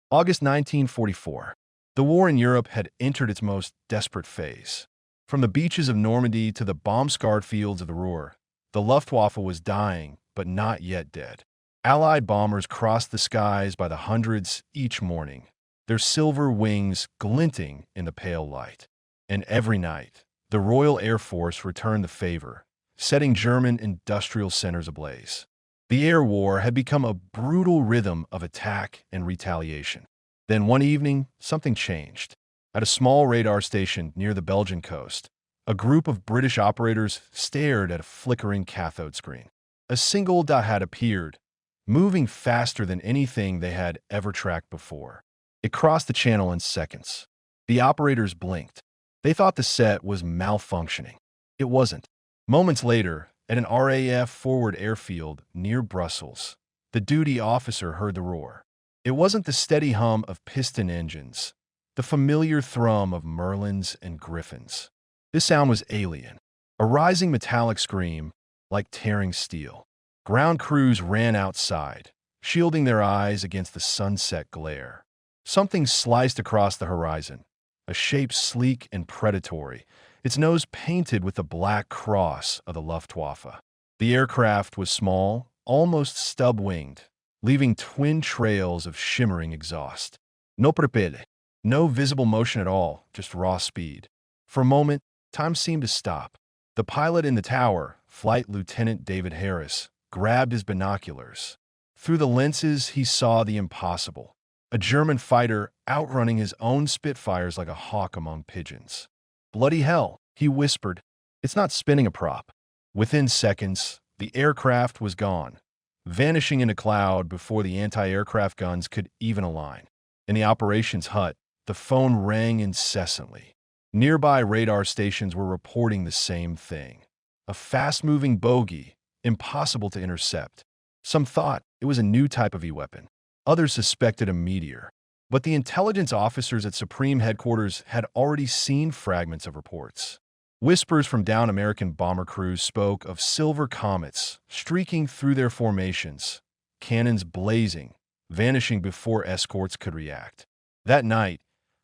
August 1944. The war in Europe had entered its most desperate phase. From the beaches of Normandy to the bomb-scarred fields of the Ruhr, the Luftwaffe was dying, but not yet dead. Allied bombers crossed the skies by the hundreds each morning, their silver wings glinting in the pale light. And every night, the Royal Air Force returned the favor, setting German industrial centers ablaze. The air war had become a brutal rhythm of attack and retaliation. Then one evening, something changed. At a small radar station near the Belgian coast, a group of British operators stared at a flickering cathode screen. A single dot had appeared, moving faster than anything they had ever tracked before. It crossed the channel in seconds. The operators blinked. They thought the set was malfunctioning. It wasn't. Moments later, at an RAF forward airfield near Brussels, the duty officer heard the roar. It wasn't the steady hum of piston engines, the familiar thrum of Merlins and Griffins. This sound was alien, a rising metallic scream like tearing steel. Ground crews ran outside, shielding their eyes against the sunset glare. Something sliced across the horizon, a shape sleek and predatory, its nose painted with the black cross of the Luftwaffe. The aircraft was small, almost stub-winged, leaving twin trails of shimmering exhaust. No propelle, no visible motion at all, just raw speed. For a moment, time seemed to stop. The pilot in the tower, Flight Lieutenant David Harris, grabbed his binoculars. Through the lenses, he saw the impossible. A German fighter outrunning his own Spitfires like a hawk among pigeons. "Bloody hell," he whispered. "It's not spinning a prop." Within seconds, the aircraft was gone, vanishing in a cloud before the anti-aircraft guns could even align. In the operations hut, the phone rang incessantly. Nearby radar stations were reporting the same thing. A fast-moving bogey, impossible to intercept. Some thought it was a new type of E-weapon. Others suspected a meteor. But the intelligence officers at Supreme Headquarters had already seen fragments of reports. Whispers from down American bomber crews spoke of silver comets streaking through their formations, cannons blazing, vanishing before escorts could react. That night,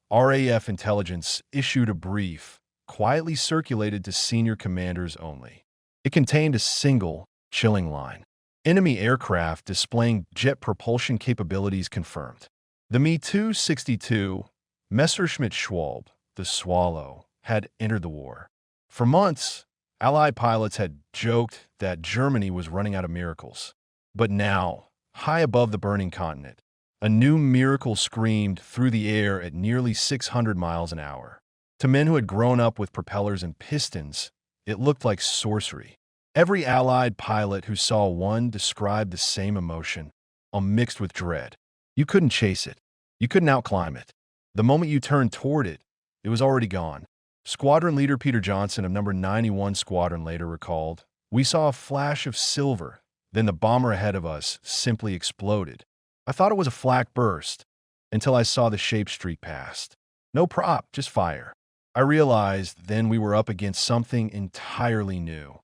RAF intelligence issued a brief, quietly circulated to senior commanders only. It contained a single, chilling line. Enemy aircraft displaying jet propulsion capabilities confirmed. The Me-262, Messerschmitt Schwalbe, the Swallow, had entered the war. For months, Allied pilots had joked that Germany was running out of miracles. But now, high above the burning continent, a new miracle screamed through the air at nearly 600 miles an hour. To men who had grown up with propellers and pistons, it looked like sorcery. Every Allied pilot who saw one described the same emotion, mixed with dread. You couldn't chase it. You couldn't outclimb it. The moment you turned toward it, it was already gone. Squadron leader Peter Johnson of number 91 Squadron later recalled, "We saw a flash of silver, then the bomber ahead of us simply exploded. I thought it was a flak burst, until I saw the shape streak past. No prop, just fire. I realized then we were up against something entirely new."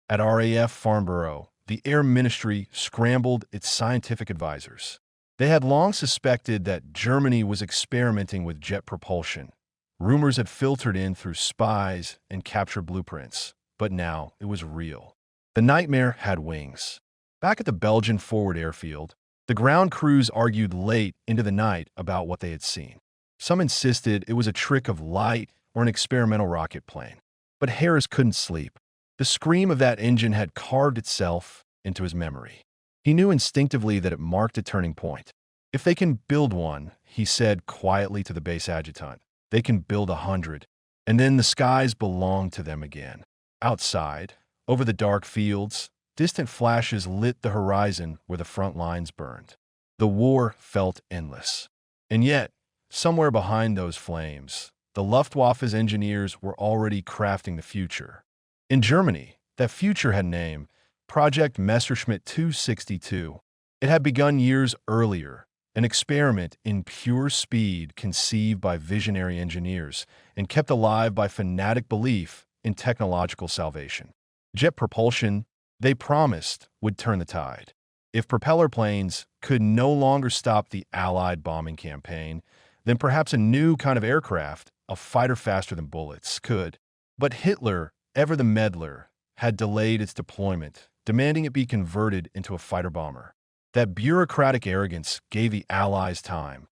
At RAF Farnborough, the Air Ministry scrambled its scientific advisors. They had long suspected that Germany was experimenting with jet propulsion. Rumors had filtered in through spies and captured blueprints, but now it was real. The nightmare had wings. Back at the Belgian forward airfield, the ground crews argued late into the night about what they had seen. Some insisted it was a trick of light or an experimental rocket plane. But Harris couldn't sleep. The scream of that engine had carved itself into his memory. He knew instinctively that it marked a turning point. If they can build one, he said quietly to the base adjutant, they can build 100, and then the skies belong to them again. Outside, over the dark fields, distant flashes lit the horizon where the front lines burned. The war felt endless. And yet, somewhere behind those flames, the Luftwaffe's engineers were already crafting the future. In Germany, that future had a name, Project Messerschmitt 262. It had begun years earlier, an experiment in pure speed conceived by visionary engineers and kept alive by fanatic belief in technological salvation. Jet propulsion, they promised, would turn the tide. If propeller planes could no longer stop the Allied bombing campaign, then perhaps a new kind of aircraft, a fighter faster than bullets, could. But Hitler, ever the meddler, had delayed its deployment, demanding it be converted into a fighter bomber. That bureaucratic arrogance gave the Allies time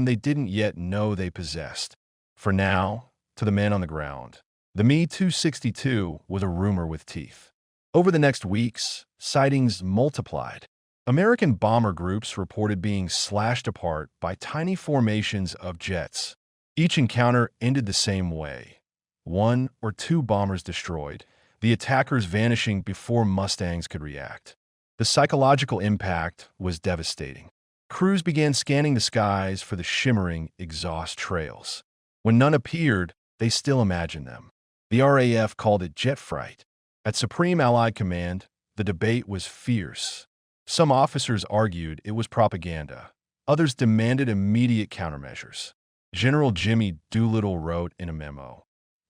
they didn't yet know they possessed. For now, to the man on the ground, the Me-262 was a rumor with teeth. Over the next weeks, sightings multiplied. American bomber groups reported being slashed apart by tiny formations of jets. Each encounter ended the same way. One or two bombers destroyed, the attackers vanishing before Mustangs could react. The psychological impact was devastating. Crews began scanning the skies for the shimmering exhaust trails. When none appeared, they still imagined them. The RAF called it jet fright. At Supreme Allied Command, the debate was fierce. Some officers argued it was propaganda. Others demanded immediate countermeasures. General Jimmy Doolittle wrote in a memo,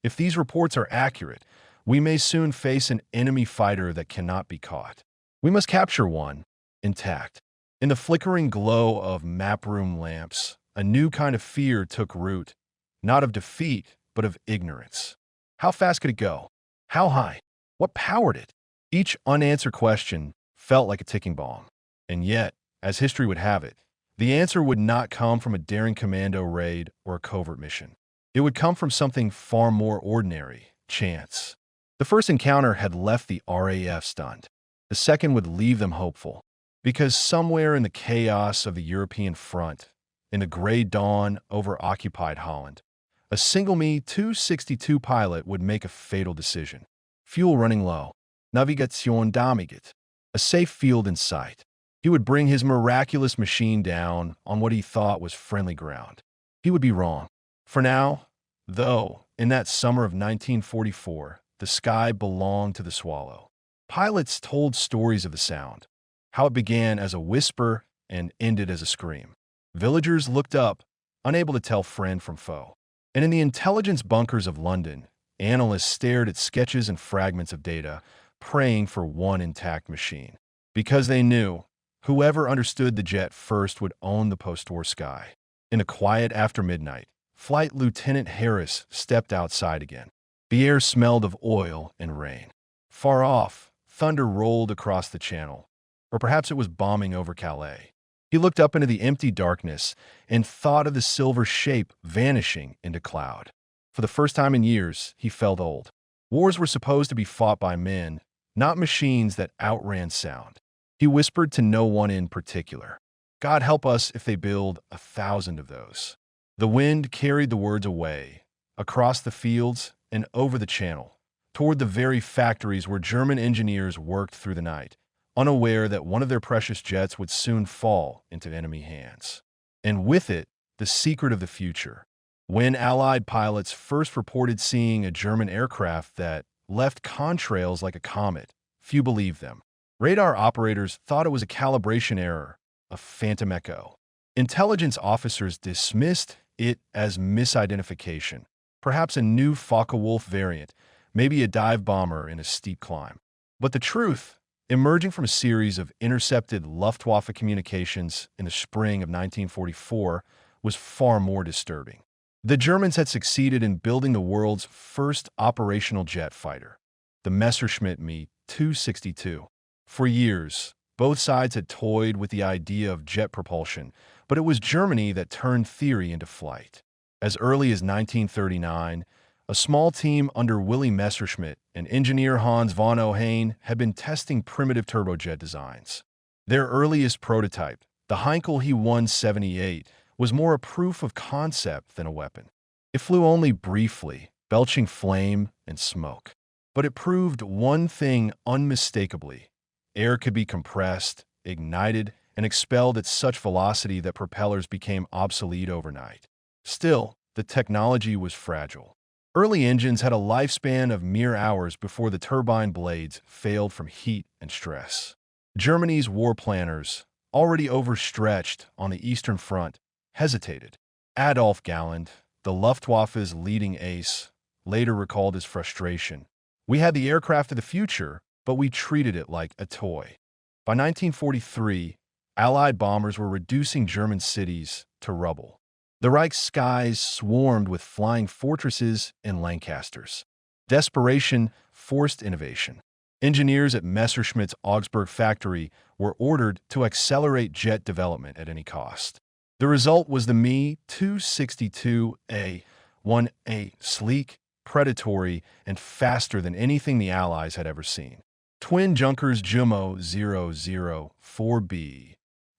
"If these reports are accurate, we may soon face an enemy fighter that cannot be caught. We must capture one, intact." In the flickering glow of map-room lamps, a new kind of fear took root, not of defeat, but of ignorance. How fast could it go? How high? What powered it? Each unanswered question felt like a ticking bomb. And yet, as history would have it, the answer would not come from a daring commando raid or a covert mission. It would come from something far more ordinary: chance. The first encounter had left the RAF stunned. The second would leave them hopeful. Because somewhere in the chaos of the European front, in the gray dawn over occupied Holland, a single Me-262 pilot would make a fatal decision. Fuel running low. Navigation damigit. A safe field in sight. He would bring his miraculous machine down on what he thought was friendly ground. He would be wrong. For now, though, in that summer of 1944, the sky belonged to the Swallow. Pilots told stories of the sound, how it began as a whisper and ended as a scream. Villagers looked up, unable to tell friend from foe. And in the intelligence bunkers of London, analysts stared at sketches and fragments of data, praying for one intact machine. Because they knew, whoever understood the jet first would own the post-war sky. In a quiet after midnight, Flight Lieutenant Harris stepped outside again. The air smelled of oil and rain. Far off, thunder rolled across the channel. Or perhaps it was bombing over Calais. He looked up into the empty darkness and thought of the silver shape vanishing into cloud. For the first time in years, he felt old. Wars were supposed to be fought by men, not machines that outran sound. He whispered to no one in particular, "God help us if they build 1,000 of those." The wind carried the words away, across the fields and over the channel, toward the very factories where German engineers worked through the night, unaware that one of their precious jets would soon fall into enemy hands. And with it, the secret of the future. When Allied pilots first reported seeing a German aircraft that left contrails like a comet, few believed them. Radar operators thought it was a calibration error, a phantom echo. Intelligence officers dismissed it as misidentification, perhaps a new Focke-Wulf variant, maybe a dive bomber in a steep climb. But the truth, emerging from a series of intercepted Luftwaffe communications in the spring of 1944, was far more disturbing. The Germans had succeeded in building the world's first operational jet fighter, the Messerschmitt Me 262. For years, both sides had toyed with the idea of jet propulsion, but it was Germany that turned theory into flight. As early as 1939, a small team under Willy Messerschmitt and engineer Hans von Ohain had been testing primitive turbojet designs. Their earliest prototype, the Heinkel He-178, was more a proof of concept than a weapon. It flew only briefly, belching flame and smoke. But it proved one thing unmistakably: air could be compressed, ignited, and expelled at such velocity that propellers became obsolete overnight. Still, the technology was fragile. Early engines had a lifespan of mere hours before the turbine blades failed from heat and stress. Germany's war planners, already overstretched on the Eastern Front, hesitated. Adolf Galland, the Luftwaffe's leading ace, later recalled his frustration. "We had the aircraft of the future, but we treated it like a toy." By 1943, Allied bombers were reducing German cities to rubble. The Reich's skies swarmed with flying fortresses and Lancasters. Desperation forced innovation. Engineers at Messerschmitt's Augsburg factory were ordered to accelerate jet development at any cost. The result was the Me 262A-1A, sleek, predatory, and faster than anything the Allies had ever seen. Twin Junkers Jumo 004B.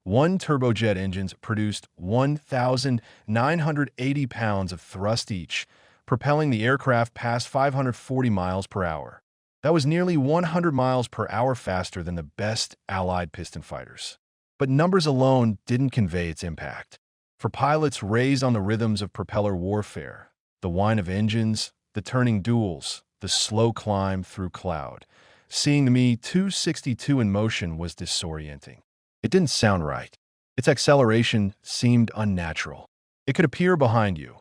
One turbojet engines produced 1,980 pounds of thrust each, propelling the aircraft past 540 miles per hour. That was nearly 100 miles per hour faster than the best Allied piston fighters. But numbers alone didn't convey its impact. For pilots raised on the rhythms of propeller warfare, the whine of engines, the turning duels, the slow climb through cloud, seeing the Me 262 in motion was disorienting. It didn't sound right. Its acceleration seemed unnatural. It could appear behind you,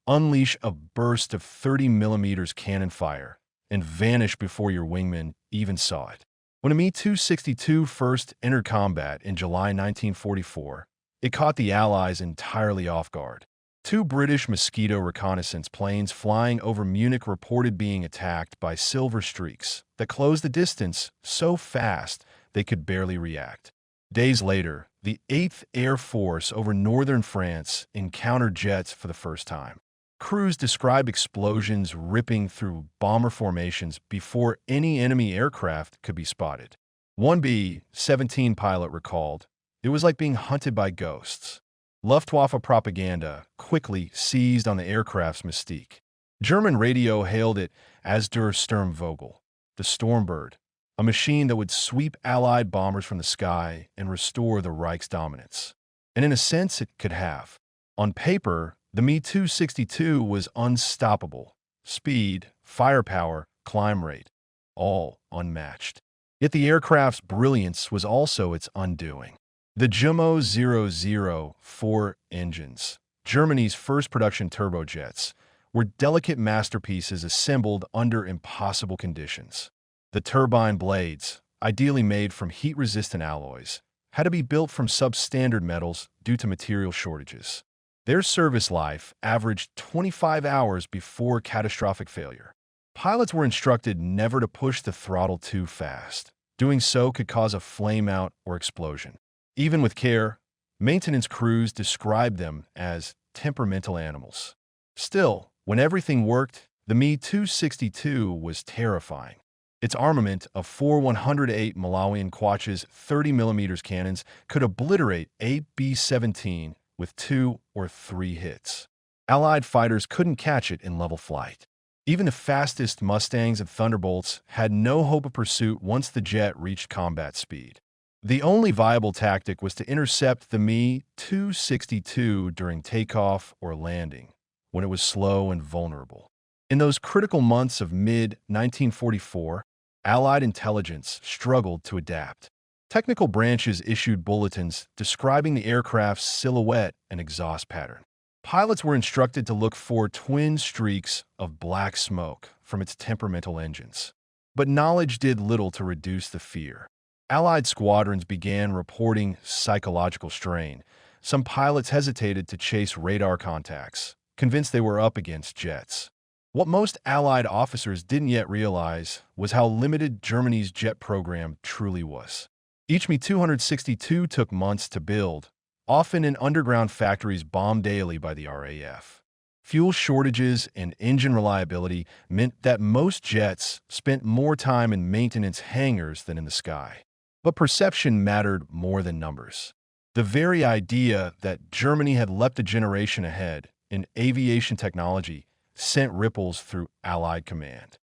unleash a burst of 30mm cannon fire, and vanish before your wingman even saw it. When a Me 262 first entered combat in July 1944, it caught the Allies entirely off guard. Two British Mosquito reconnaissance planes flying over Munich reported being attacked by silver streaks that closed the distance so fast they could barely react. Days later, the 8th Air Force over northern France encountered jets for the first time. Crews describe explosions ripping through bomber formations before any enemy aircraft could be spotted. One B-17 pilot recalled, "It was like being hunted by ghosts." Luftwaffe propaganda quickly seized on the aircraft's mystique. German radio hailed it as der Sturmvogel, the Stormbird, a machine that would sweep Allied bombers from the sky and restore the Reich's dominance. And in a sense, it could have. On paper, the Me 262 was unstoppable. Speed, firepower, climb rate, all unmatched. Yet the aircraft's brilliance was also its undoing. The Jumo 004 engines, Germany's first production turbojets, were delicate masterpieces assembled under impossible conditions. The turbine blades, ideally made from heat-resistant alloys, had to be built from substandard metals due to material shortages. Their service life averaged 25 hours before catastrophic failure. Pilots were instructed never to push the throttle too fast. Doing so could cause a flameout or explosion. Even with care, maintenance crews described them as temperamental animals. Still, when everything worked, the Me 262 was terrifying. Its armament of four 108 Malawian Quach's 30mm cannons could obliterate a B-17 with 2 or 3 hits. Allied fighters couldn't catch it in level flight. Even the fastest Mustangs and Thunderbolts had no hope of pursuit once the jet reached combat speed. The only viable tactic was to intercept the Me 262 during takeoff or landing, when it was slow and vulnerable. In those critical months of mid-1944, Allied intelligence struggled to adapt. Technical branches issued bulletins describing the aircraft's silhouette and exhaust pattern. Pilots were instructed to look for twin streaks of black smoke from its temperamental engines. But knowledge did little to reduce the fear. Allied squadrons began reporting psychological strain. Some pilots hesitated to chase radar contacts, convinced they were up against jets. What most Allied officers didn't yet realize was how limited Germany's jet program truly was. Each Me 262 took months to build, often in underground factories bombed daily by the RAF. Fuel shortages and engine reliability meant that most jets spent more time in maintenance hangars than in the sky. But perception mattered more than numbers. The very idea that Germany had leapt a generation ahead in aviation technology sent ripples through Allied command.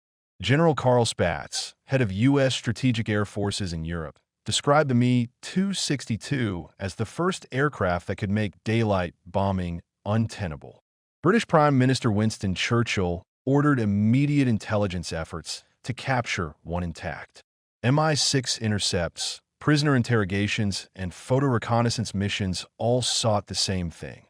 General Karl Spaatz, head of U.S. Strategic Air Forces in Europe, described the Me 262 as the first aircraft that could make daylight bombing untenable. British Prime Minister Winston Churchill ordered immediate intelligence efforts to capture one intact. MI6 intercepts, prisoner interrogations, and photo reconnaissance missions all sought the same thing: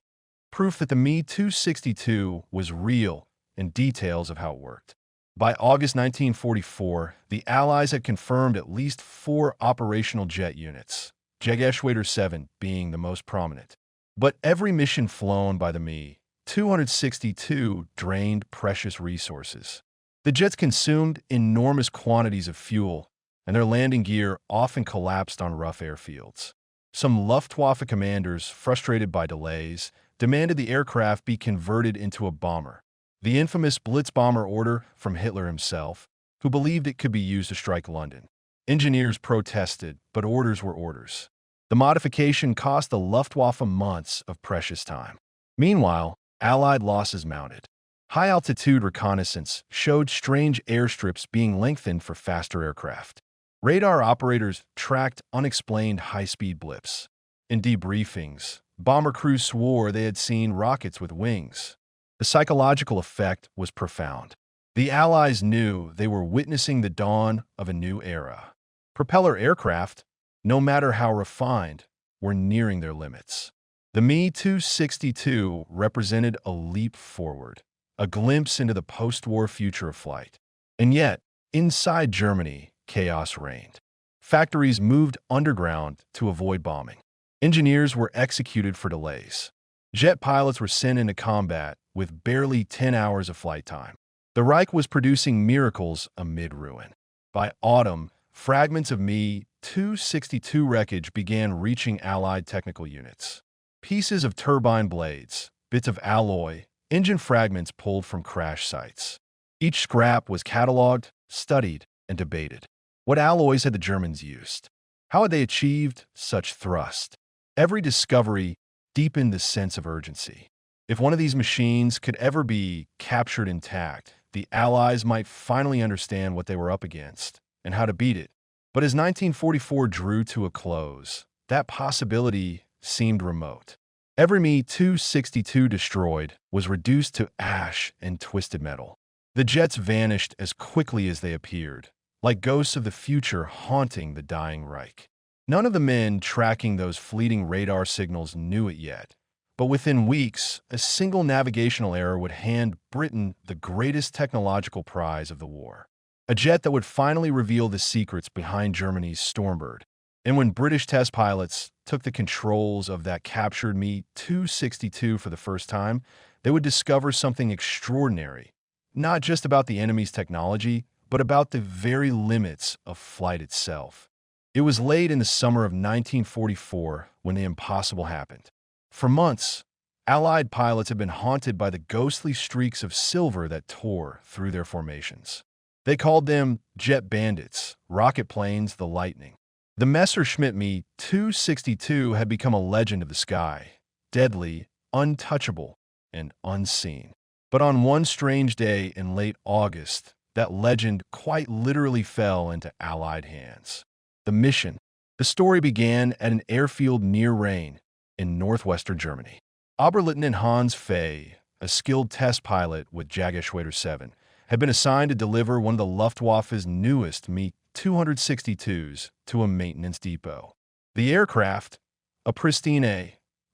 proof that the Me 262 was real and details of how it worked. By August 1944, the Allies had confirmed at least 4 operational jet units, Jägerschwader 7 being the most prominent. But every mission flown by the Me 262 drained precious resources. The jets consumed enormous quantities of fuel, and their landing gear often collapsed on rough airfields. Some Luftwaffe commanders, frustrated by delays, demanded the aircraft be converted into a bomber, the infamous Blitzbomber order from Hitler himself, who believed it could be used to strike London. Engineers protested, but orders were orders. The modification cost the Luftwaffe months of precious time. Meanwhile, Allied losses mounted. High-altitude reconnaissance showed strange airstrips being lengthened for faster aircraft. Radar operators tracked unexplained high-speed blips. In debriefings, bomber crews swore they had seen rockets with wings. The psychological effect was profound. The Allies knew they were witnessing the dawn of a new era. Propeller aircraft, no matter how refined, were nearing their limits. The Me 262 represented a leap forward, a glimpse into the post-war future of flight. And yet, inside Germany, chaos reigned. Factories moved underground to avoid bombing. Engineers were executed for delays. Jet pilots were sent into combat with barely 10 hours of flight time. The Reich was producing miracles amid ruin. By autumn, fragments of Me 262 wreckage began reaching Allied technical units. Pieces of turbine blades, bits of alloy, engine fragments pulled from crash sites. Each scrap was catalogued, studied, and debated. What alloys had the Germans used? How had they achieved such thrust? Every discovery deepened the sense of urgency. If one of these machines could ever be captured intact, the Allies might finally understand what they were up against and how to beat it. But as 1944 drew to a close, that possibility seemed remote. Every Me 262 destroyed was reduced to ash and twisted metal. The jets vanished as quickly as they appeared, like ghosts of the future haunting the dying Reich. None of the men tracking those fleeting radar signals knew it yet, but within weeks, a single navigational error would hand Britain the greatest technological prize of the war. A jet that would finally reveal the secrets behind Germany's Stormbird. And when British test pilots took the controls of that captured Me 262 for the first time, they would discover something extraordinary, not just about the enemy's technology, but about the very limits of flight itself. It was late in the summer of 1944 when the impossible happened. For months, Allied pilots had been haunted by the ghostly streaks of silver that tore through their formations. They called them jet bandits, rocket planes, the lightning. The Messerschmitt Me 262 had become a legend of the sky, deadly, untouchable, and unseen. But on one strange day in late August, that legend quite literally fell into Allied hands. The mission. The story began at an airfield near Rhein in northwestern Germany. Oberleutnant Hans Fay, a skilled test pilot with Jägerschwader 7, had been assigned to deliver one of the Luftwaffe's newest Me 262s to a maintenance depot. The aircraft, a pristine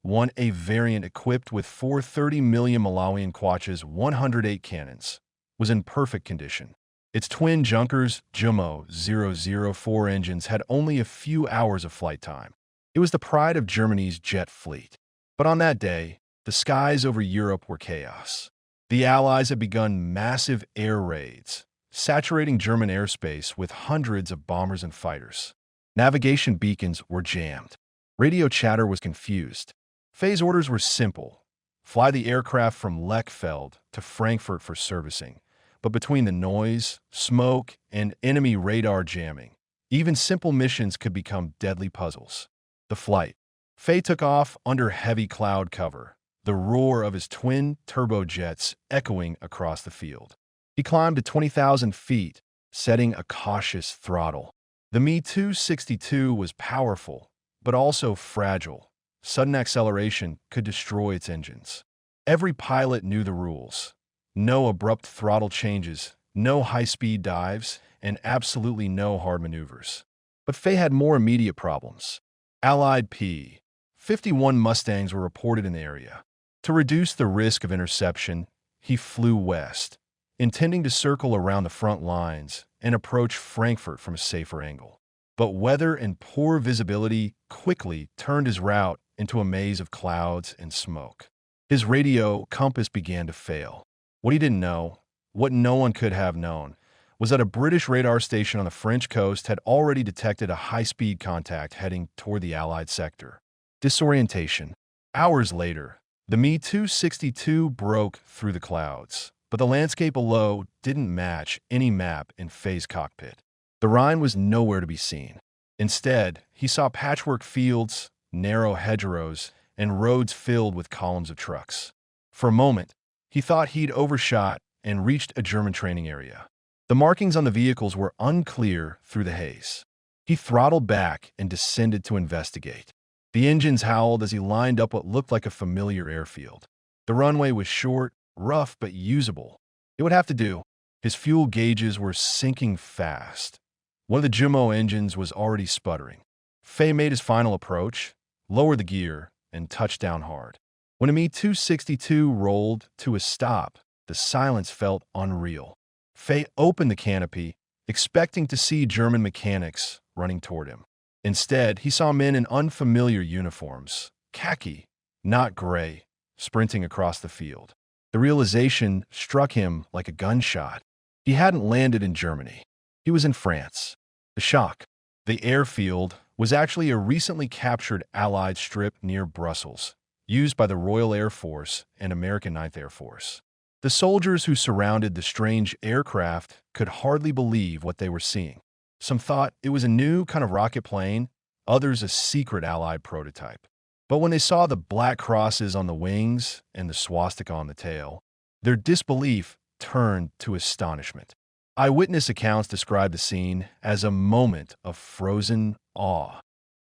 A1A variant equipped with 430 mm Malawian Quach's 108 cannons, was in perfect condition. Its twin Junkers Jumo 004 engines had only a few hours of flight time. It was the pride of Germany's jet fleet. But on that day, the skies over Europe were chaos. The Allies had begun massive air raids, saturating German airspace with hundreds of bombers and fighters. Navigation beacons were jammed. Radio chatter was confused. Fay's orders were simple: fly the aircraft from Lechfeld to Frankfurt for servicing. But between the noise, smoke, and enemy radar jamming, even simple missions could become deadly puzzles. The flight. Fay took off under heavy cloud cover, the roar of his twin turbojets echoing across the field. He climbed to 20,000 feet, setting a cautious throttle. The Me 262 was powerful, but also fragile. Sudden acceleration could destroy its engines. Every pilot knew the rules. No abrupt throttle changes, no high-speed dives, and absolutely no hard maneuvers. But Fay had more immediate problems. Allied P-51 Mustangs were reported in the area. To reduce the risk of interception, he flew west, intending to circle around the front lines and approach Frankfurt from a safer angle. But weather and poor visibility quickly turned his route into a maze of clouds and smoke. His radio compass began to fail. What he didn't know, what no one could have known, was that a British radar station on the French coast had already detected a high-speed contact heading toward the Allied sector. Disorientation. Hours later, the Me-262 broke through the clouds, but the landscape below didn't match any map in Faye's cockpit. The Rhine was nowhere to be seen. Instead, he saw patchwork fields, narrow hedgerows, and roads filled with columns of trucks. For a moment, he thought he'd overshot and reached a German training area. The markings on the vehicles were unclear through the haze. He throttled back and descended to investigate. The engines howled as he lined up what looked like a familiar airfield. The runway was short, rough, but usable. It would have to do. His fuel gauges were sinking fast. One of the Jumo engines was already sputtering. Faye made his final approach, lowered the gear, and touched down hard. When a Me-262 rolled to a stop, the silence felt unreal. Faye opened the canopy, expecting to see German mechanics running toward him. Instead, he saw men in unfamiliar uniforms, khaki, not gray, sprinting across the field. The realization struck him like a gunshot. He hadn't landed in Germany. He was in France. The shock. The airfield was actually a recently captured Allied strip near Brussels, used by the Royal Air Force and American 9th Air Force. The soldiers who surrounded the strange aircraft could hardly believe what they were seeing. Some thought it was a new kind of rocket plane, others a secret Allied prototype. But when they saw the black crosses on the wings and the swastika on the tail, their disbelief turned to astonishment. Eyewitness accounts describe the scene as a moment of frozen awe.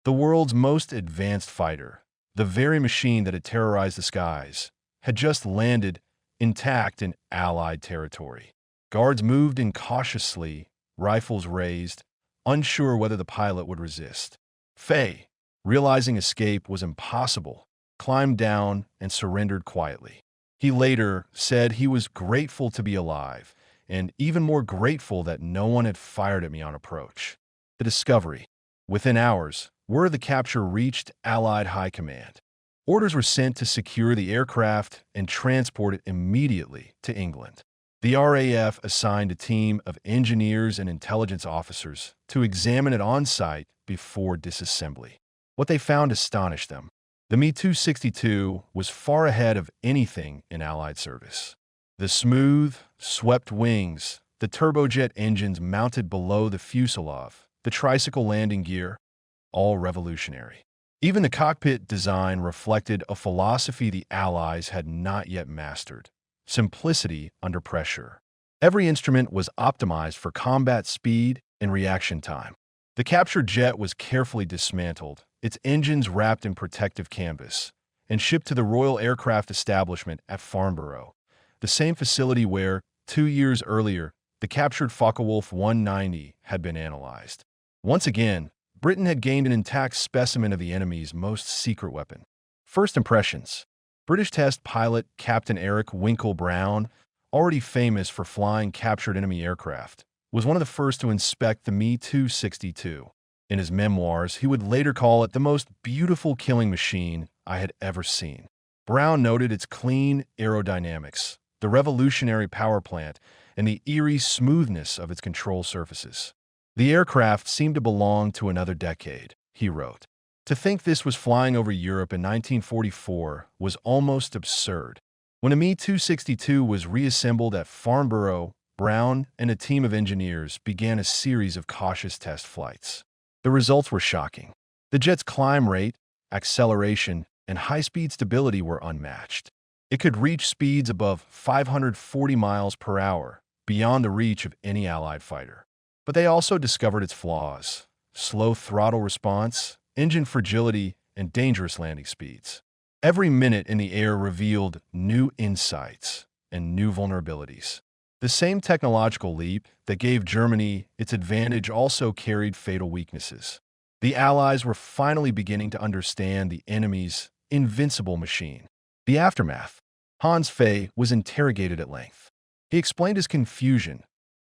The world's most advanced fighter, the very machine that had terrorized the skies, had just landed intact in Allied territory. Guards moved in cautiously, rifles raised, unsure whether the pilot would resist. Faye, realizing escape was impossible, climbed down and surrendered quietly. He later said he was grateful to be alive, and even more grateful that no one had fired at me on approach. The discovery. Within hours, word of the capture reached Allied High Command. Orders were sent to secure the aircraft and transport it immediately to England. The RAF assigned a team of engineers and intelligence officers to examine it on site before disassembly. What they found astonished them. The Me-262 was far ahead of anything in Allied service. The smooth, swept wings, the turbojet engines mounted below the fuselage, the tricycle landing gear, all revolutionary. Even the cockpit design reflected a philosophy the Allies had not yet mastered: simplicity under pressure. Every instrument was optimized for combat speed and reaction time. The captured jet was carefully dismantled, its engines wrapped in protective canvas, and shipped to the Royal Aircraft Establishment at Farnborough, the same facility where, 2 years earlier, the captured Focke-Wulf 190 had been analyzed. Once again, Britain had gained an intact specimen of the enemy's most secret weapon. First impressions. British test pilot Captain Eric Winkle Brown, already famous for flying captured enemy aircraft, was one of the first to inspect the Me-262. In his memoirs, he would later call it the most beautiful killing machine I had ever seen. Brown noted its clean aerodynamics, the revolutionary power plant, and the eerie smoothness of its control surfaces. The aircraft seemed to belong to another decade, he wrote. To think this was flying over Europe in 1944 was almost absurd. When a Me-262 was reassembled at Farnborough, Brown and a team of engineers began a series of cautious test flights. The results were shocking. The jet's climb rate, acceleration, and high-speed stability were unmatched. It could reach speeds above 540 miles per hour, beyond the reach of any Allied fighter. But they also discovered its flaws: slow throttle response, engine fragility, and dangerous landing speeds. Every minute in the air revealed new insights and new vulnerabilities. The same technological leap that gave Germany its advantage also carried fatal weaknesses. The Allies were finally beginning to understand the enemy's invincible machine. The aftermath. Hans Faye was interrogated at length. He explained his confusion: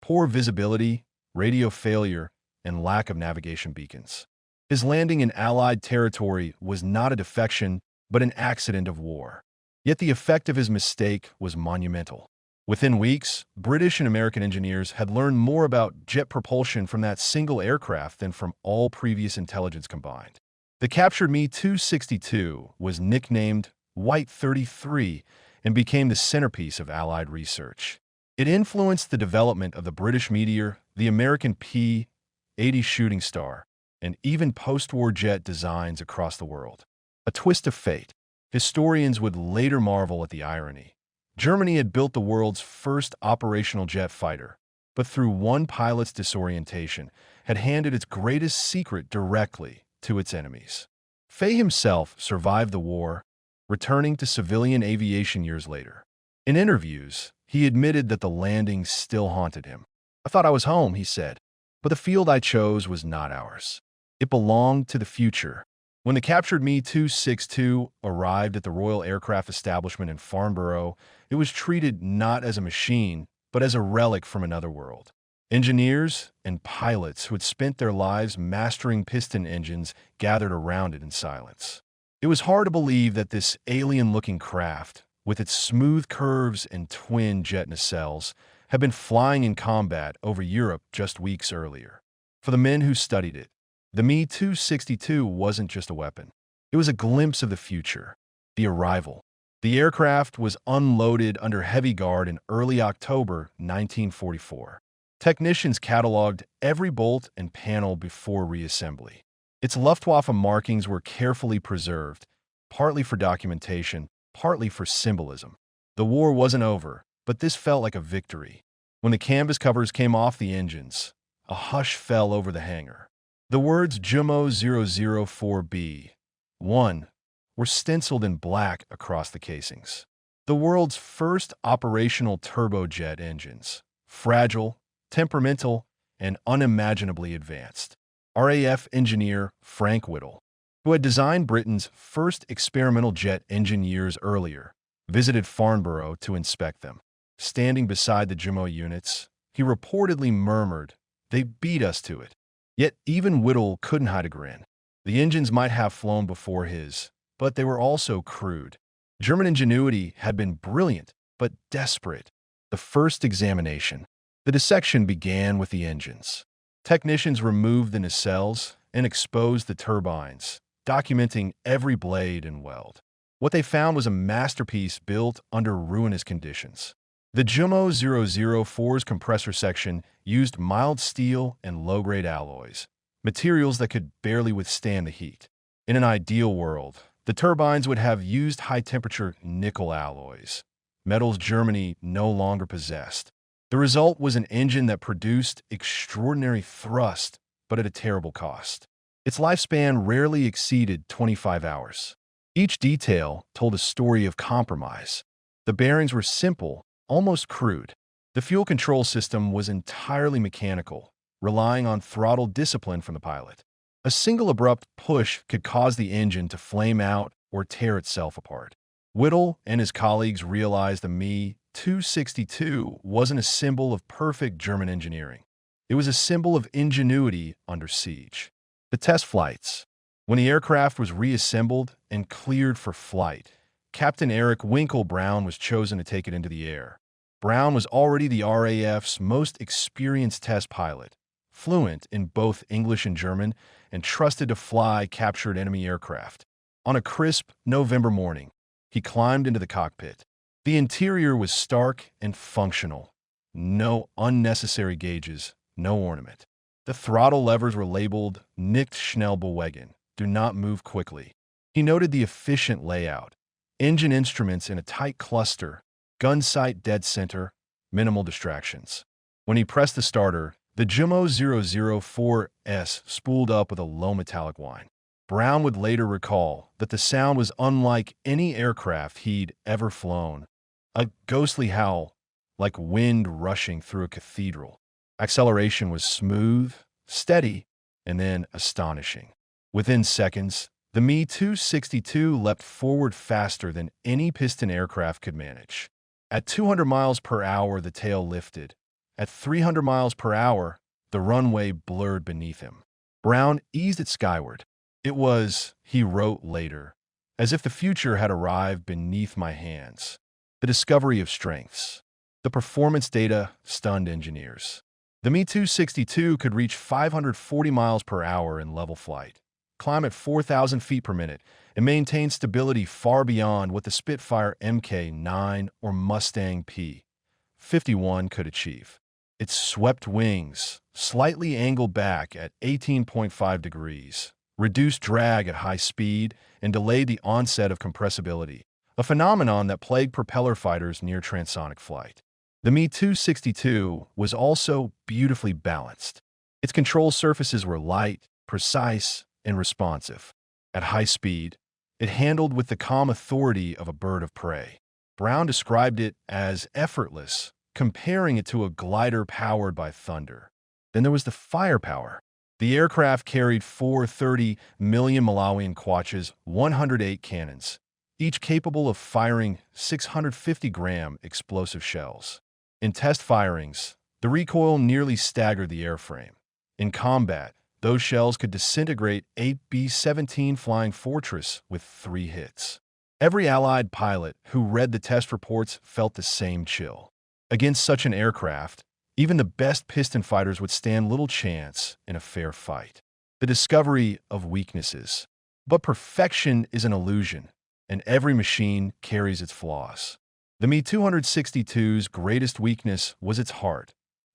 poor visibility, radio failure, and lack of navigation beacons. His landing in Allied territory was not a defection, but an accident of war. Yet the effect of his mistake was monumental. Within weeks, British and American engineers had learned more about jet propulsion from that single aircraft than from all previous intelligence combined. The captured Me-262 was nicknamed White 33 and became the centerpiece of Allied research. It influenced the development of the British Meteor, the American P-80 Shooting Star, and even post-war jet designs across the world. A twist of fate. Historians would later marvel at the irony. Germany had built the world's first operational jet fighter, but through one pilot's disorientation, had handed its greatest secret directly to its enemies. Fay himself survived the war, returning to civilian aviation years later. In interviews, he admitted that the landing still haunted him. "I thought I was home," he said, "but the field I chose was not ours. It belonged to the future." When the captured Me-262 arrived at the Royal Aircraft Establishment in Farnborough, it was treated not as a machine, but as a relic from another world. Engineers and pilots who had spent their lives mastering piston engines gathered around it in silence. It was hard to believe that this alien-looking craft, with its smooth curves and twin jet nacelles, had been flying in combat over Europe just weeks earlier. For the men who studied it, the Me-262 wasn't just a weapon. It was a glimpse of the future, the arrival. The aircraft was unloaded under heavy guard in early October 1944. Technicians cataloged every bolt and panel before reassembly. Its Luftwaffe markings were carefully preserved, partly for documentation, partly for symbolism. The war wasn't over, but this felt like a victory. When the canvas covers came off the engines, a hush fell over the hangar. The words JUMO 004B-1 were stenciled in black across the casings. The world's first operational turbojet engines, fragile, temperamental, and unimaginably advanced. RAF engineer Frank Whittle, who had designed Britain's first experimental jet engine years earlier, visited Farnborough to inspect them. Standing beside the JUMO units, he reportedly murmured, "They beat us to it." Yet even Whittle couldn't hide a grin. The engines might have flown before his, but they were also crude. German ingenuity had been brilliant, but desperate. The first examination. The dissection began with the engines. Technicians removed the nacelles and exposed the turbines, documenting every blade and weld. What they found was a masterpiece built under ruinous conditions. The JUMO 004's compressor section used mild steel and low-grade alloys, materials that could barely withstand the heat. In an ideal world, the turbines would have used high-temperature nickel alloys, metals Germany no longer possessed. The result was an engine that produced extraordinary thrust, but at a terrible cost. Its lifespan rarely exceeded 25 hours. Each detail told a story of compromise. The bearings were simple, almost crude. The fuel control system was entirely mechanical, relying on throttle discipline from the pilot. A single abrupt push could cause the engine to flame out or tear itself apart. Whittle and his colleagues realized the Me-262 wasn't a symbol of perfect German engineering. It was a symbol of ingenuity under siege. The test flights. When the aircraft was reassembled and cleared for flight, Captain Eric Winkle Brown was chosen to take it into the air. Brown was already the RAF's most experienced test pilot, fluent in both English and German, and trusted to fly captured enemy aircraft. On a crisp November morning, he climbed into the cockpit. The interior was stark and functional. No unnecessary gauges, no ornament. The throttle levers were labeled "Nicht schnell bewegen," do not move quickly. He noted the efficient layout. Engine instruments in a tight cluster, gun sight dead center, minimal distractions. When he pressed the starter, the JUMO 004S spooled up with a low metallic whine. Brown would later recall that the sound was unlike any aircraft he'd ever flown. A ghostly howl, like wind rushing through a cathedral. Acceleration was smooth, steady, and then astonishing. Within seconds, the Me-262 leapt forward faster than any piston aircraft could manage. At 200 miles per hour, the tail lifted. At 300 miles per hour, the runway blurred beneath him. Brown eased it skyward. It was, he wrote later, as if the future had arrived beneath my hands. The discovery of strengths. The performance data stunned engineers. The Me-262 could reach 540 miles per hour in level flight, climb at 4,000 feet per minute, and maintain stability far beyond what the Spitfire Mk9 or Mustang P-51 could achieve. Its swept wings, slightly angled back at 18.5 degrees, reduced drag at high speed, and delayed the onset of compressibility, a phenomenon that plagued propeller fighters near transonic flight. The Me-262 was also beautifully balanced. Its control surfaces were light, precise, and responsive. At high speed, it handled with the calm authority of a bird of prey. Brown described it as effortless, comparing it to a glider powered by thunder. Then there was the firepower. The aircraft carried four 30 million Malawian kwaches, 108 cannons, each capable of firing 650-gram explosive shells. In test firings, the recoil nearly staggered the airframe. In combat, those shells could disintegrate a B-17 Flying Fortress with 3 hits. Every Allied pilot who read the test reports felt the same chill. Against such an aircraft, even the best piston fighters would stand little chance in a fair fight. The discovery of weaknesses. But perfection is an illusion, and every machine carries its flaws. The Me-262's greatest weakness was its heart,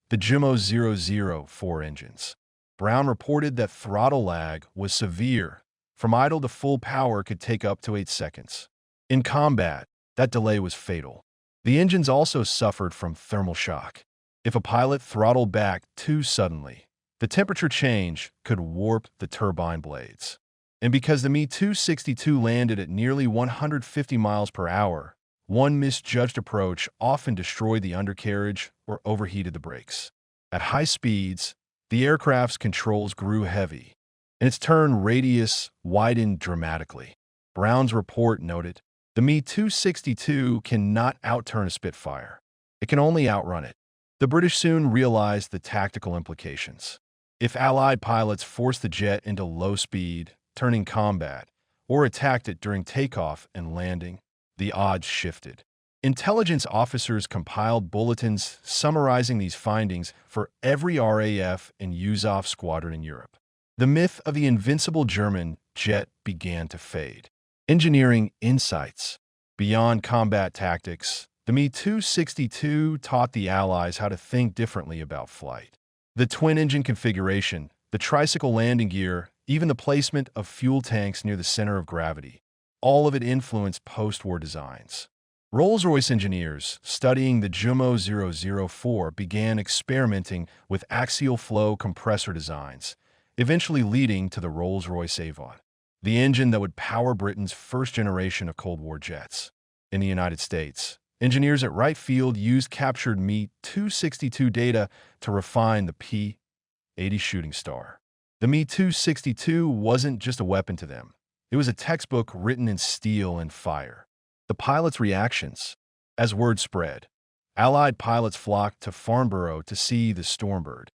the GMO 004 engines. Brown reported that throttle lag was severe. From idle to full power could take up to 8 seconds. In combat, that delay was fatal. The engines also suffered from thermal shock. If a pilot throttled back too suddenly, the temperature change could warp the turbine blades. And because the Me-262 landed at nearly 150 miles per hour, one misjudged approach often destroyed the undercarriage or overheated the brakes. At high speeds, the aircraft's controls grew heavy, and its turn radius widened dramatically. Brown's report noted, the Me-262 cannot outturn a Spitfire. It can only outrun it. The British soon realized the tactical implications. If Allied pilots forced the jet into low speed, turning combat, or attacked it during takeoff and landing, the odds shifted. Intelligence officers compiled bulletins summarizing these findings for every RAF and USAF squadron in Europe. The myth of the invincible German jet began to fade. Engineering insights. Beyond combat tactics, the Me-262 taught the Allies how to think differently about flight. The twin-engine configuration, the tricycle landing gear, even the placement of fuel tanks near the center of gravity, all of it influenced post-war designs. Rolls-Royce engineers studying the GMO 004 began experimenting with axial flow compressor designs, eventually leading to the Rolls-Royce Avon, the engine that would power Britain's first generation of Cold War jets. In the United States, engineers at Wright Field used captured Me-262 data to refine the P-80 Shooting Star. The Me-262 wasn't just a weapon to them. It was a textbook written in steel and fire. The pilots' reactions. As word spread, Allied pilots flocked to Farnborough to see the Stormbird.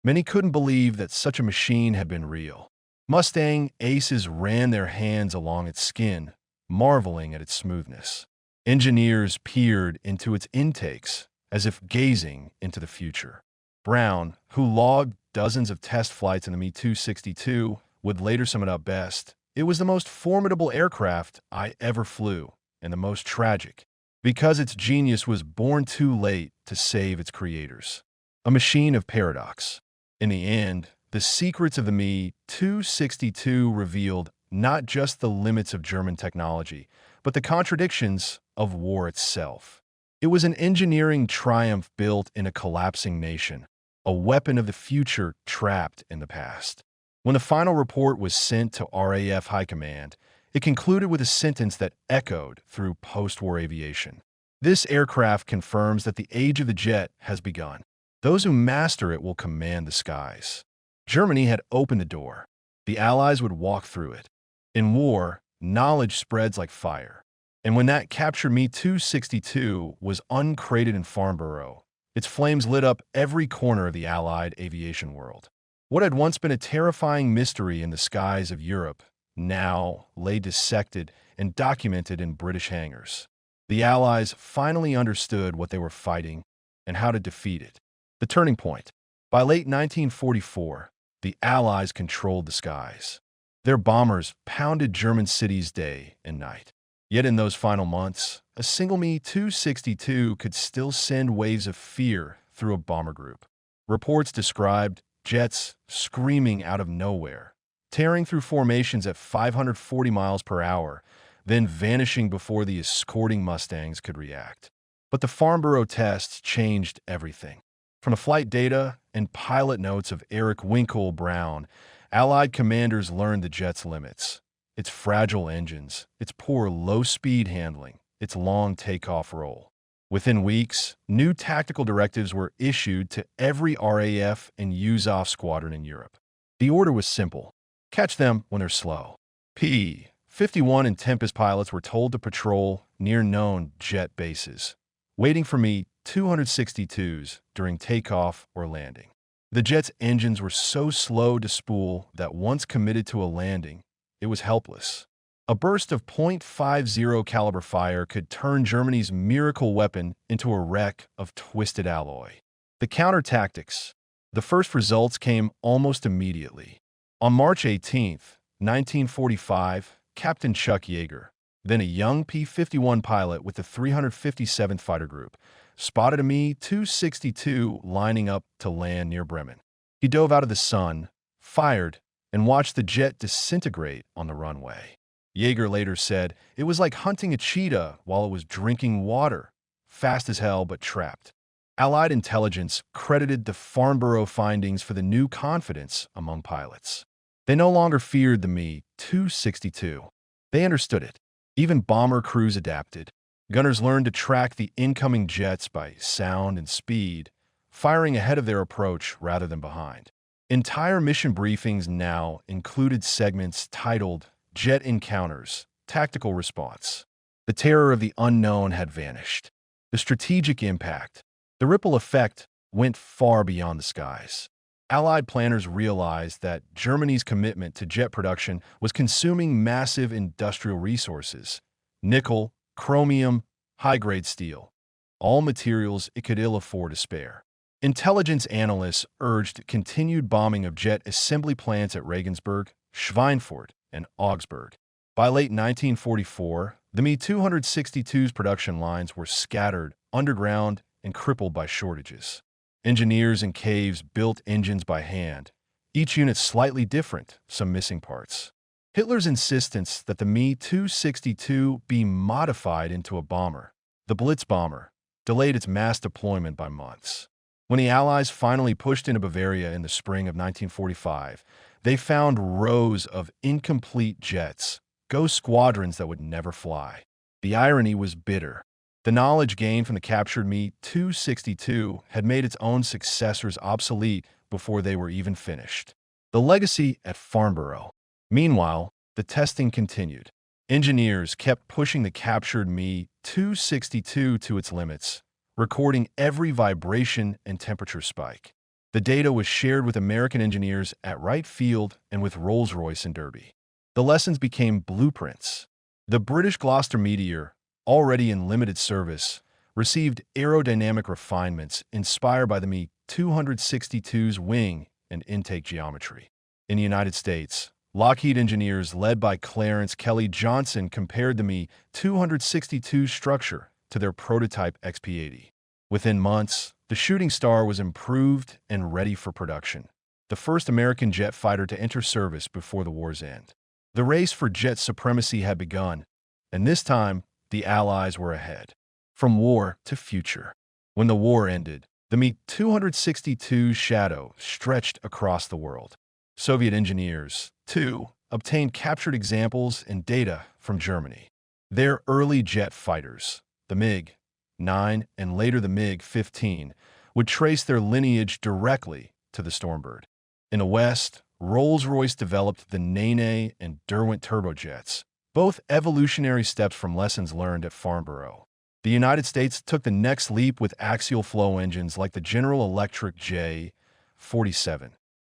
Many couldn't believe that such a machine had been real. Mustang aces ran their hands along its skin, marveling at its smoothness. Engineers peered into its intakes as if gazing into the future. Brown, who logged dozens of test flights in the Me-262, would later sum it up best. It was the most formidable aircraft I ever flew, and the most tragic, because its genius was born too late to save its creators. A machine of paradox. In the end, the secrets of the Me-262 revealed not just the limits of German technology, but the contradictions of war itself. It was an engineering triumph built in a collapsing nation, a weapon of the future trapped in the past. When the final report was sent to RAF High Command, it concluded with a sentence that echoed through post-war aviation. This aircraft confirms that the age of the jet has begun. Those who master it will command the skies. Germany had opened the door. The Allies would walk through it. In war, knowledge spreads like fire. And when that captured Me 262 was uncrated in Farnborough, its flames lit up every corner of the Allied aviation world. What had once been a terrifying mystery in the skies of Europe now lay dissected and documented in British hangars. The Allies finally understood what they were fighting and how to defeat it. The turning point. By late 1944, the Allies controlled the skies. Their bombers pounded German cities day and night. Yet in those final months, a single Me 262 could still send waves of fear through a bomber group. Reports described jets screaming out of nowhere, tearing through formations at 540 miles per hour, then vanishing before the escorting Mustangs could react. But the Farnborough tests changed everything. From the flight data and pilot notes of Eric Winkle Brown, Allied commanders learned the jet's limits. Its fragile engines, its poor low-speed handling, its long takeoff roll. Within weeks, new tactical directives were issued to every RAF and USAF squadron in Europe. The order was simple. Catch them when they're slow. P-51 and Tempest pilots were told to patrol near known jet bases, waiting for Me 262s during takeoff or landing. The jet's engines were so slow to spool that once committed to a landing, it was helpless. A burst of .50 caliber fire could turn Germany's miracle weapon into a wreck of twisted alloy. The counter-tactics. The first results came almost immediately. On March 18, 1945, Captain Chuck Yeager, then a young P-51 pilot with the 357th Fighter Group, spotted a Me 262 lining up to land near Bremen. He dove out of the sun, fired, and watched the jet disintegrate on the runway. Yeager later said, "It was like hunting a cheetah while it was drinking water, fast as hell but trapped." Allied intelligence credited the Farnborough findings for the new confidence among pilots. They no longer feared the Me 262. They understood it. Even bomber crews adapted. Gunners learned to track the incoming jets by sound and speed, firing ahead of their approach rather than behind. Entire mission briefings now included segments titled Jet Encounters, Tactical Response. The terror of the unknown had vanished. The strategic impact, the ripple effect, went far beyond the skies. Allied planners realized that Germany's commitment to jet production was consuming massive industrial resources: nickel, chromium, high-grade steel, all materials it could ill afford to spare. Intelligence analysts urged continued bombing of jet assembly plants at Regensburg, Schweinfurt, and Augsburg. By late 1944, the Me 262's production lines were scattered, underground, and crippled by shortages. Engineers in caves built engines by hand, each unit slightly different, some missing parts. Hitler's insistence that the Me 262 be modified into a bomber, the Blitz bomber, delayed its mass deployment by months. When the Allies finally pushed into Bavaria in the spring of 1945, they found rows of incomplete jets, ghost squadrons that would never fly. The irony was bitter. The knowledge gained from the captured Me 262 had made its own successors obsolete before they were even finished. The legacy at Farnborough. Meanwhile, the testing continued. Engineers kept pushing the captured Me 262 to its limits, recording every vibration and temperature spike. The data was shared with American engineers at Wright Field and with Rolls-Royce in Derby. The lessons became blueprints. The British Gloucester Meteor, already in limited service, received aerodynamic refinements inspired by the Me 262's wing and intake geometry. In the United States, Lockheed engineers led by Clarence Kelly Johnson compared the Me 262's structure to their prototype XP-80. Within months, the Shooting Star was improved and ready for production, the first American jet fighter to enter service before the war's end. The race for jet supremacy had begun, and this time, the Allies were ahead. From war to future. When the war ended, the Me 262's shadow stretched across the world. Soviet engineers, too, obtained captured examples and data from Germany. Their early jet fighters, the MiG-9 and later the MiG-15, would trace their lineage directly to the Stormbird. In the West, Rolls-Royce developed the Nene and Derwent turbojets, both evolutionary steps from lessons learned at Farnborough. The United States took the next leap with axial flow engines like the General Electric J-47,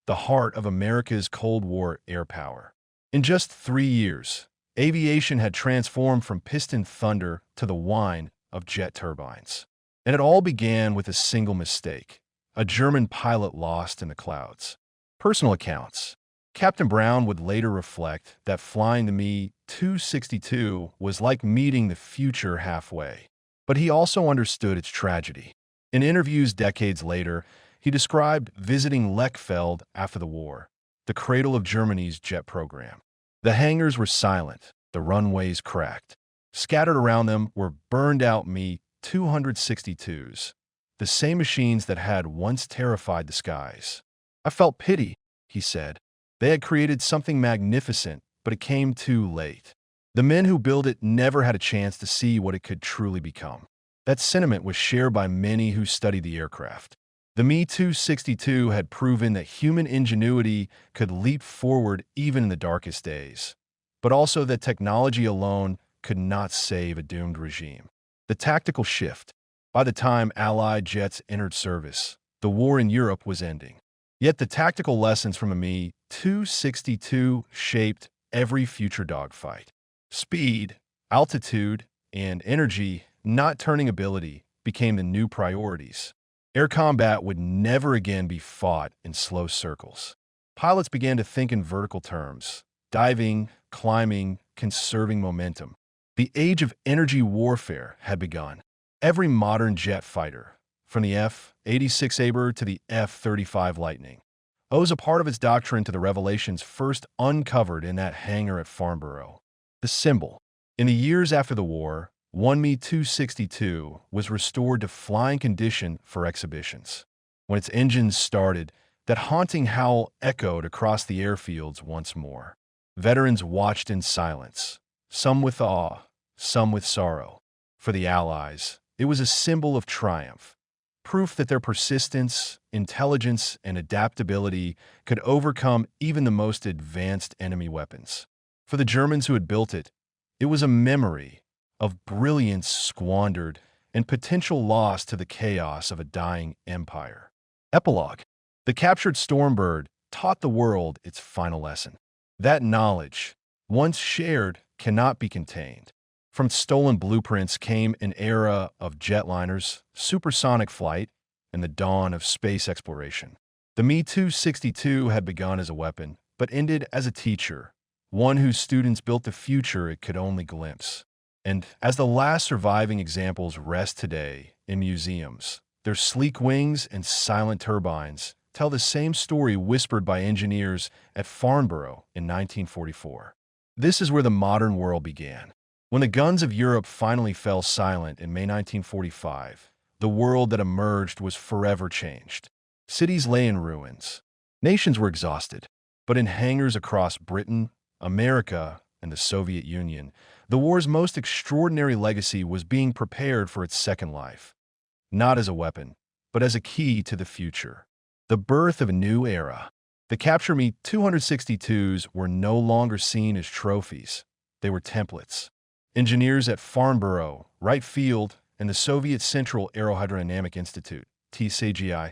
the heart of America's Cold War air power. In just 3 years, aviation had transformed from piston thunder to the whine of jet turbines. And it all began with a single mistake: a German pilot lost in the clouds. Personal accounts. Captain Brown would later reflect that flying the Me 262 was like meeting the future halfway. But he also understood its tragedy. In interviews decades later, he described visiting Lechfeld after the war, the cradle of Germany's jet program. The hangars were silent, the runways cracked. Scattered around them were burned-out Me 262s, the same machines that had once terrified the skies. "I felt pity," he said. "They had created something magnificent, but it came too late. The men who built it never had a chance to see what it could truly become." That sentiment was shared by many who studied the aircraft. The Me 262 had proven that human ingenuity could leap forward even in the darkest days, but also that technology alone could not save a doomed regime. The tactical shift. By the time Allied jets entered service, the war in Europe was ending. Yet the tactical lessons from a Me 262 shaped every future dogfight. Speed, altitude, and energy, not turning ability, became the new priorities. Air combat would never again be fought in slow circles. Pilots began to think in vertical terms: diving, climbing, conserving momentum. The age of energy warfare had begun. Every modern jet fighter, from the F-86 Aber to the F-35 Lightning, owes a part of its doctrine to the revelations first uncovered in that hangar at Farnborough. The symbol. In the years after the war, one Me 262 was restored to flying condition for exhibitions. When its engines started, that haunting howl echoed across the airfields once more. Veterans watched in silence, some with awe, some with sorrow. For the Allies, it was a symbol of triumph, proof that their persistence, intelligence, and adaptability could overcome even the most advanced enemy weapons. For the Germans who had built it, it was a memory of brilliance squandered and potential loss to the chaos of a dying empire. Epilogue. The captured Stormbird taught the world its final lesson. That knowledge, once shared, cannot be contained. From stolen blueprints came an era of jetliners, supersonic flight, and the dawn of space exploration. The Me 262 had begun as a weapon, but ended as a teacher, one whose students built the future it could only glimpse. And as the last surviving examples rest today in museums, their sleek wings and silent turbines tell the same story whispered by engineers at Farnborough in 1944. This is where the modern world began. When the guns of Europe finally fell silent in May 1945, the world that emerged was forever changed. Cities lay in ruins. Nations were exhausted. But in hangars across Britain, America, and the Soviet Union, the war's most extraordinary legacy was being prepared for its second life. Not as a weapon, but as a key to the future. The birth of a new era. The Capture Me 262s were no longer seen as trophies. They were templates. Engineers at Farnborough, Wright Field, and the Soviet Central Aerohydrodynamic Institute, TCGI,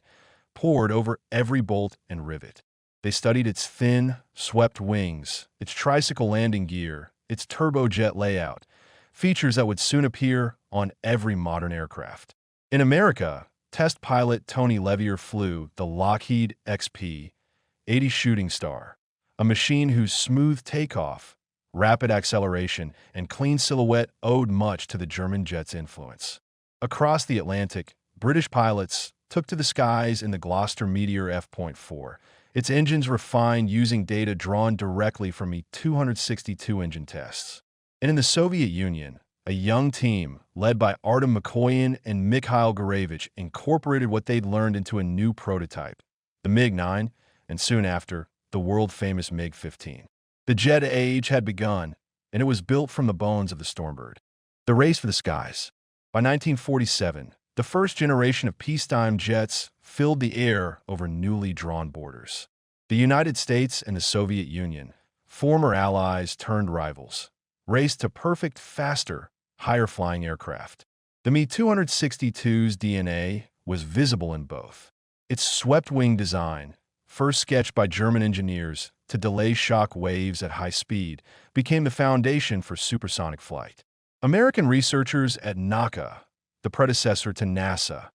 pored over every bolt and rivet. They studied its thin, swept wings, its tricycle landing gear, its turbojet layout, features that would soon appear on every modern aircraft. In America, test pilot Tony Levier flew the Lockheed XP-80 Shooting Star, a machine whose smooth takeoff, rapid acceleration, and clean silhouette owed much to the German jet's influence. Across the Atlantic, British pilots took to the skies in the Gloucester Meteor F.4, its engines refined using data drawn directly from Me 262 engine tests. And in the Soviet Union, a young team, led by Artem Mikoyan and Mikhail Gurevich, incorporated what they'd learned into a new prototype, the MiG-9, and soon after, the world-famous MiG-15. The jet age had begun, and it was built from the bones of the Stormbird. The race for the skies. By 1947, the first generation of peacetime jets filled the air over newly drawn borders. The United States and the Soviet Union, former allies turned rivals, raced to perfect, faster, higher-flying aircraft. The Me-262's DNA was visible in both. Its swept-wing design, first sketched by German engineers to delay shock waves at high speed, became the foundation for supersonic flight. American researchers at NACA, the predecessor to NASA,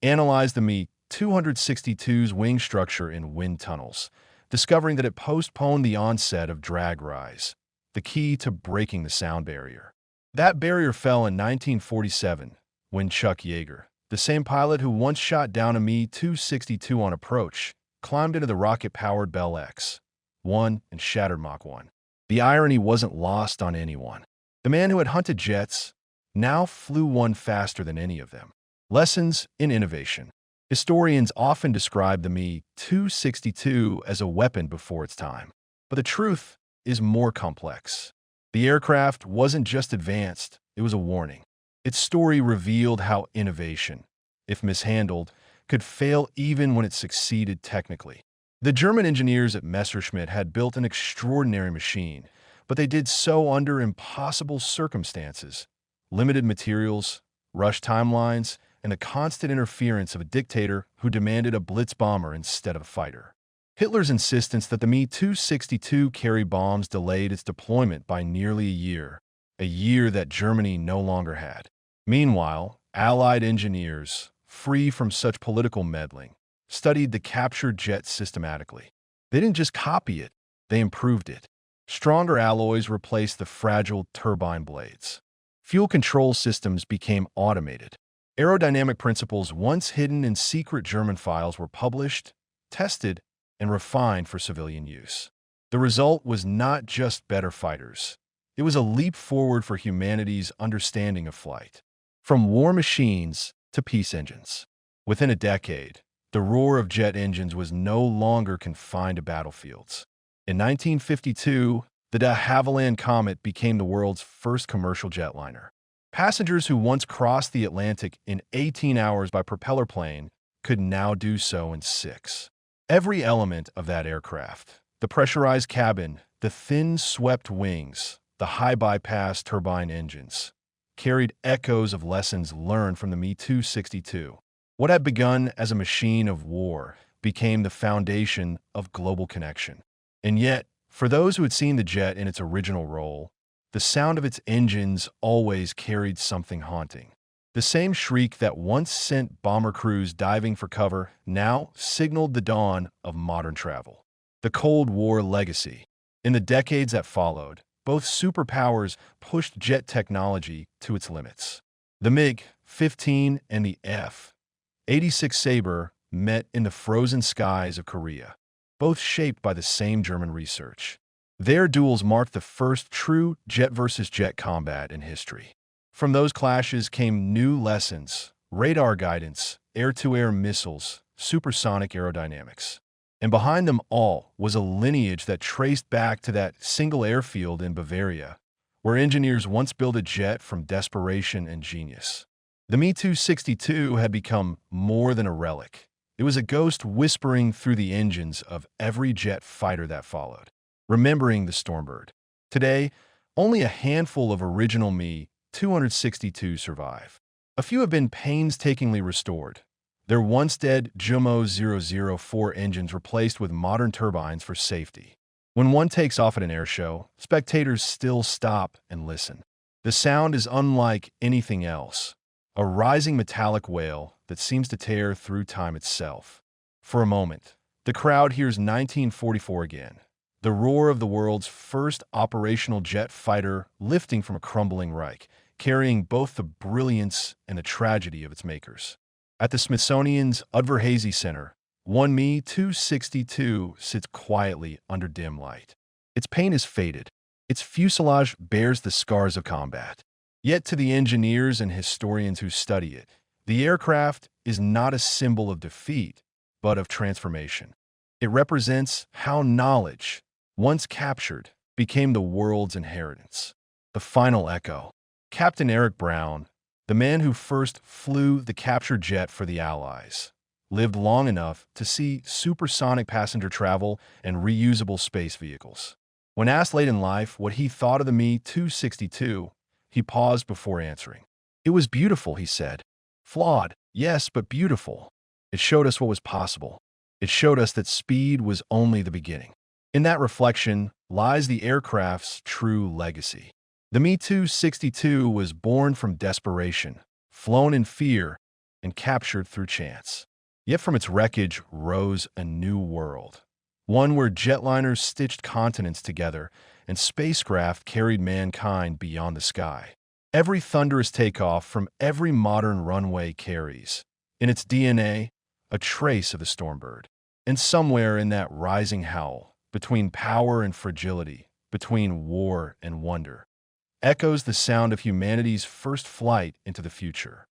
analyzed the Me-262's wing structure in wind tunnels, discovering that it postponed the onset of drag rise, the key to breaking the sound barrier. That barrier fell in 1947 when Chuck Yeager, the same pilot who once shot down a Me-262 on approach, climbed into the rocket-powered Bell X-1 and shattered Mach 1. The irony wasn't lost on anyone. The man who had hunted jets now flew one faster than any of them. Lessons in innovation. Historians often describe the Me-262 as a weapon before its time. But the truth is more complex. The aircraft wasn't just advanced, it was a warning. Its story revealed how innovation, if mishandled, could fail even when it succeeded technically. The German engineers at Messerschmitt had built an extraordinary machine, but they did so under impossible circumstances: limited materials, rushed timelines, and the constant interference of a dictator who demanded a blitz bomber instead of a fighter. Hitler's insistence that the Me-262 carry bombs delayed its deployment by nearly a year that Germany no longer had. Meanwhile, Allied engineers, free from such political meddling, studied the captured jet systematically. They didn't just copy it, they improved it. Stronger alloys replaced the fragile turbine blades. Fuel control systems became automated. Aerodynamic principles once hidden in secret German files were published, tested, and refined for civilian use. The result was not just better fighters. It was a leap forward for humanity's understanding of flight. From war machines to peace engines. Within a decade, the roar of jet engines was no longer confined to battlefields. In 1952, the de Havilland Comet became the world's first commercial jetliner. Passengers who once crossed the Atlantic in 18 hours by propeller plane could now do so in 6. Every element of that aircraft, the pressurized cabin, the thin swept wings, the high bypass turbine engines, carried echoes of lessons learned from the Me-262. What had begun as a machine of war became the foundation of global connection. And yet, for those who had seen the jet in its original role, the sound of its engines always carried something haunting. The same shriek that once sent bomber crews diving for cover now signaled the dawn of modern travel. The Cold War legacy. In the decades that followed, both superpowers pushed jet technology to its limits. The MiG-15 and the F-86 Sabre met in the frozen skies of Korea, both shaped by the same German research. Their duels marked the first true jet-versus-jet combat in history. From those clashes came new lessons: radar guidance, air-to-air missiles, supersonic aerodynamics. And behind them all was a lineage that traced back to that single airfield in Bavaria, where engineers once built a jet from desperation and genius. The Me-262 had become more than a relic. It was a ghost whispering through the engines of every jet fighter that followed, remembering the Stormbird. Today, only a handful of original Me-262 survive. A few have been painstakingly restored, their once-dead Jumo 004 engines replaced with modern turbines for safety. When one takes off at an airshow, spectators still stop and listen. The sound is unlike anything else, a rising metallic wail that seems to tear through time itself. For a moment, the crowd hears 1944 again, the roar of the world's first operational jet fighter lifting from a crumbling Reich, carrying both the brilliance and the tragedy of its makers. At the Smithsonian's Udvar-Hazy Center, one Me-262 sits quietly under dim light. Its paint is faded. Its fuselage bears the scars of combat. Yet to the engineers and historians who study it, the aircraft is not a symbol of defeat, but of transformation. It represents how knowledge, once captured, became the world's inheritance. The final echo. Captain Eric Brown, the man who first flew the captured jet for the Allies, lived long enough to see supersonic passenger travel and reusable space vehicles. When asked late in life what he thought of the Me-262, he paused before answering. "It was beautiful," he said. "Flawed, yes, but beautiful. It showed us what was possible. It showed us that speed was only the beginning." In that reflection lies the aircraft's true legacy. The Me-262 was born from desperation, flown in fear, and captured through chance. Yet from its wreckage rose a new world, one where jetliners stitched continents together and spacecraft carried mankind beyond the sky. Every thunderous takeoff from every modern runway carries, in its DNA, a trace of the Stormbird. And somewhere in that rising howl, between power and fragility, between war and wonder, echoes the sound of humanity's first flight into the future.